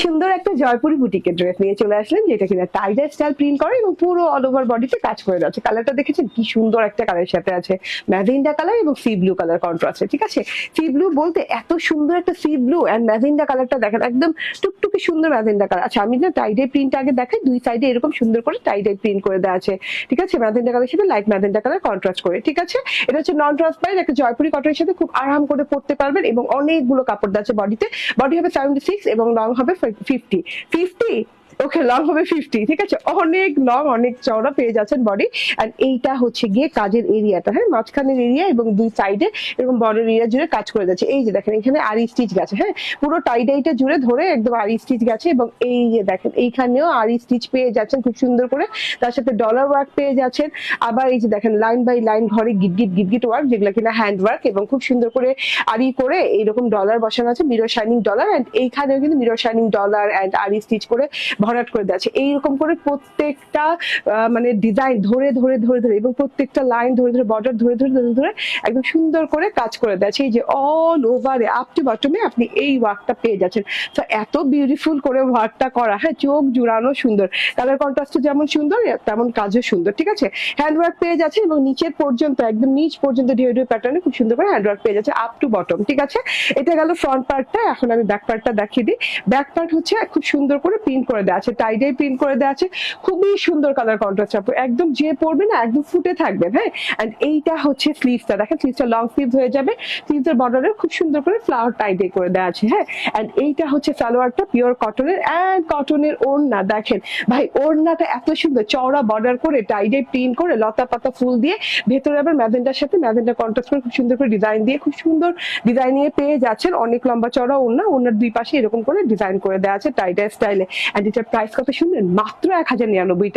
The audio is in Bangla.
সুন্দর একটা জয়পুরি বুটিকের ড্রেস নিয়ে চলে আসলেন, যেটা কিনা টাইডাই স্টাইল প্রিন্ট করে এবং পুরো অল ওভার বডিতে কাজ করে যাচ্ছে। কালারটা দেখেছেন কি সুন্দর একটা কালারের সাথে আছে ম্যাজেন্ডা কালার এবং সি ব্লু কালার কন্ট্রাস্টে। ঠিক আছে, সি ব্লু বলতে এত সুন্দর একটা সি ব্লু এন্ড ম্যাজেন্ডা কালারটা দেখেন, একদম টুকটুকি সুন্দর ম্যাজেন্ডা কালার। আচ্ছা, আমি না টাইডাই প্রিন্ট আগে দেখাই, দুই সাইডে এরকম সুন্দর করে টাইডাই প্রিন্ট করে দেওয়া আছে। ঠিক আছে, ম্যাজেন্ডা কালারের সাথে লাইট ম্যাজেন্ডা কালার কন্ট্রাস্ট করে। ঠিক আছে, এটা হচ্ছে নন ট্রান্সপারেন্ট একটা জয়পুরি কটনের সাথে খুব আরাম করে পরতে পারবেন এবং অনেকগুলো কাপড় দেওয়া আছে বডিতে। বডি হবে 76 এবং লং হবে 50। ওকে, লং হবে 50। ঠিক আছে, অনেক লং, অনেক চওড়া পেয়ে যাচ্ছেন বডি। এন্ড এইটা হচ্ছে গিয়ে কাজের এরিয়াটা, হ্যাঁ, মাঝখানের এরিয়া এবং দুই সাইডে এরকম বর্ডার এরিয়া জুড়ে কাজ করে যাচ্ছে। এই যে দেখেন এখানে আরি স্টিচ গেছে, হ্যাঁ, পুরো টাইডাইটা জুড়ে ধরে একদম আরি স্টিচ গেছে এবং এই যে দেখেন এইখানেও আরি স্টিচ পেয়ে যাচ্ছেন খুব সুন্দর করে, তার সাথে ডলার ওয়ার্ক পেয়ে যাচ্ছেন। আবার এই যে দেখেন লাইন বাই লাইন ঘরে গিট ওয়ার্ক, যেগুলো কিনা হ্যান্ড ওয়ার্ক এবং খুব সুন্দর করে আরি করে এইরকম ডলার বসানো আছে, মিরর শাইনিং ডলার। এন্ড এইখানেও কিন্তু মিরর শাইনিং ডলার এন্ড আরি স্টিচ করে ভরাট করে দেওয়া আছে। এইরকম করে প্রত্যেকটা মানে ডিজাইন ধরে ধরে ধরে ধরে এবং প্রত্যেকটা লাইন ধরে ধরে বর্ডার ধরে ধরে ধরে ধরে একদম সুন্দর করে কাজ করে দেওয়া আছে। এই যে অল ওভারে আপ টু বটমে আপনি এই ওয়ার্কটা পেয়ে যাচ্ছেন। তো এত বিউটিফুল করে ওয়ার্কটা করা, হ্যাঁ, চোখ জুড়ানো সুন্দর, কালার কন্ট্রাস্ট যেমন সুন্দর তেমন কাজও সুন্দর। ঠিক আছে, হ্যান্ড ওয়ার্ক পেয়ে যাচ্ছে এবং নিচের পর্যন্ত একদম নিচ পর্যন্ত ঢেউ ঢেউ প্যাটার্নে খুব সুন্দর করে হ্যান্ড ওয়ার্ক পেয়ে যাচ্ছে আপ টু বটম। ঠিক আছে, এটা গেল ফ্রন্ট পার্টটা। এখন আমি ব্যাক পার্টটা দেখিয়ে দিই। ব্যাক পার্ট হচ্ছে খুব সুন্দর করে প্রিন্ট করে দেওয়া আছে, টাইডাই প্রিন্ট করে দেওয়া আছে, খুবই সুন্দর কালার কন্ট্রাস্ট, একদম যে পরবে না একদম ফুটে থাকবে। হ্যাঁ, এন্ড এইটা হচ্ছে স্লিভসটা, দেখেন স্লিভসটা লং স্লিভ হয়ে যাবে, স্লিভসের বর্ডারে খুব সুন্দর করে ফ্লাওয়ার টাইডাই করে দেওয়া আছে। হ্যাঁ, এন্ড এইটা হচ্ছে সালোয়ারটা পিওর কটনের এন্ড কটনের ওড়না। দেখেন ভাই, ওড়নাটা এত সুন্দর চওড়া বর্ডার করে টাইডাই প্রিন্ট করে লতা পাতা ফুল দিয়ে, ভেতরে আবার ম্যাজেন্ডার সাথে ম্যাজেন্ডা কন্ট্রাস্ট করে খুব সুন্দর করে ডিজাইন দিয়ে খুব সুন্দর ডিজাইনিং পেয়ে যাচ্ছেন। অনেক লম্বা চওড়া ওড়না, ওড়নার দুই পাশে এরকম করে ডিজাইন করে দেওয়া আছে টাইডাই স্টাইলে। এন্ড এটার প্রাইস কত শুনলেন? মাত্র 1099 টাকা।